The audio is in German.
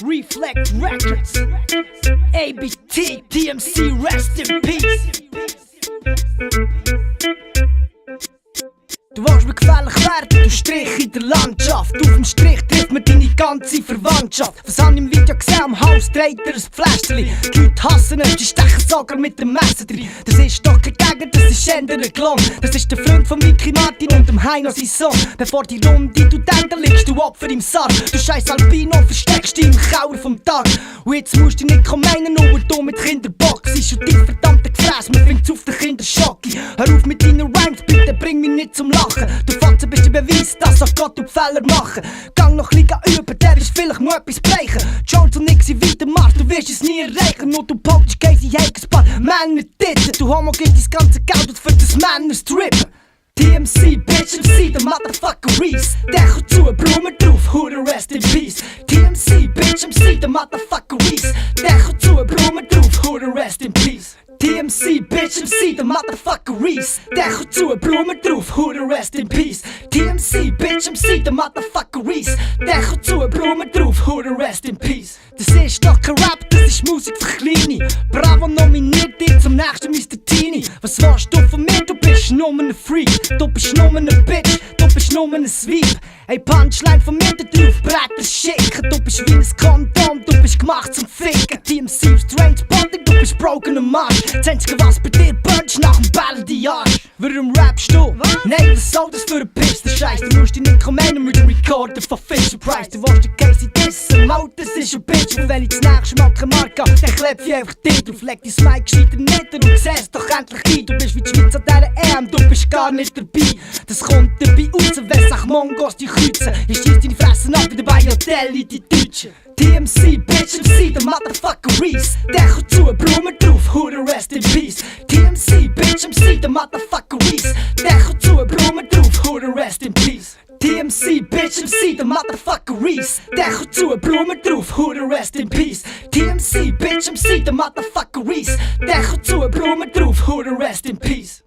Reflect Records, ABT, TMC, rest in peace. Du willst mir gefällig werden, du Strich in der Landschaft. Auf dem Strich trifft man deine ganze Verwandtschaft. Was hab ich im Video gesehen, am Haus dreht er ein Fläschchen. Die Leute hassen ihn, die stechen sogar mit dem Messer drin. Das ist doch kein Gegner, das ist eher ein Klon. Das ist der Freund von Mickey Martin und dem Heino sein Sohn. Bevor die Runde du denkst, liegst du Opfer im Sarg. Du scheiß Albino, versteckst dich im Kauer vom Tag. Und jetzt musst du nicht meinen, nur du mit Kinderbox. Ist und die verdammte Gefräß, man find's auf den Kinderschocki. Hör auf mit deinen Rhymes, bitte bring mich nicht zum Lachen. Du Fatzen bist der Beweis, dass auch Gott und Fehler machen. Gang noch liegen üben, der ist vielleicht mal etwas brechen. Jones und ich sind weiter Marsch, du wirst es nie erreichen. Nur du pockst Casey Hakers, paar Männer titten. Du Homo gibst das ganze Geld aus für das Männer strippen. TMC, Bitch MC, der Motherfucker Reese. Der kommt zu, Blumen drauf, Hude rest in peace. TMC, Bitch MC, der Motherfucker Reese. Der kommt zu, Blumen drauf, Hude rest in peace. TMC, Bitch MC, der Motherfucker Reese. Der kommt zu, Blumen drauf, Hude rest in peace. TMC, Bitch MC, der Motherfucker Reese. Der kommt zu, Blumen drauf, Hude rest in peace. Das ist doch kein Rap, das ist Musik für Kleine. Bravo nominiert dich zum nächsten Mr. Teenie. Was willst du von mir? Du bist nur ein Freak. Du bist nur ein Bitch, du bist nur ein Sweep. Ey, Punchline von mir, da drauf Bretter schicken. Du bist wie ein Kondom, du bist gemacht zum Ficken. TMC, Strange Body, du bist broken am Arsch. Das Einzige, was bei dir punch nach dem Ball die Arsch. Warum rappst du? Nein, was soll das für ein Piss? Der Scheiß, du musst dich nicht meinen mit dem Recorder von Fisher Price. Du willst den Casey dissen, Maut, das ist ein Bitch. Und wenn ich das nächste Mal keine Marke hab, dann kleb ich einfach dich drauf. Leg dein Mic gescheiter nieder und siehst doch endlich ein. Du bist wie die Schweiz an dieser EM, du bist gar nicht dabei. Das kommt dabei raus, wenn sich Mongos die kreuzen. Ich schieß deine Fressen ab, dabei Hotel in die Deutschen. TMC, Bitch MC, der Motherfucker Reese. Der kommt zu, Blumen drauf, Hude rest in peace. TMC, Bitch MC, der Motherfucker Reese. Der kommt zu, Blumen drauf, Hude rest in peace. TMC, Bitch MC, der Motherfucker Reese. Der kommt zu, Blumen drauf, Hude rest in peace. TMC, Bitch MC, der Motherfucker Reese. Der kommt zu, Blumen drauf, Hude rest in peace.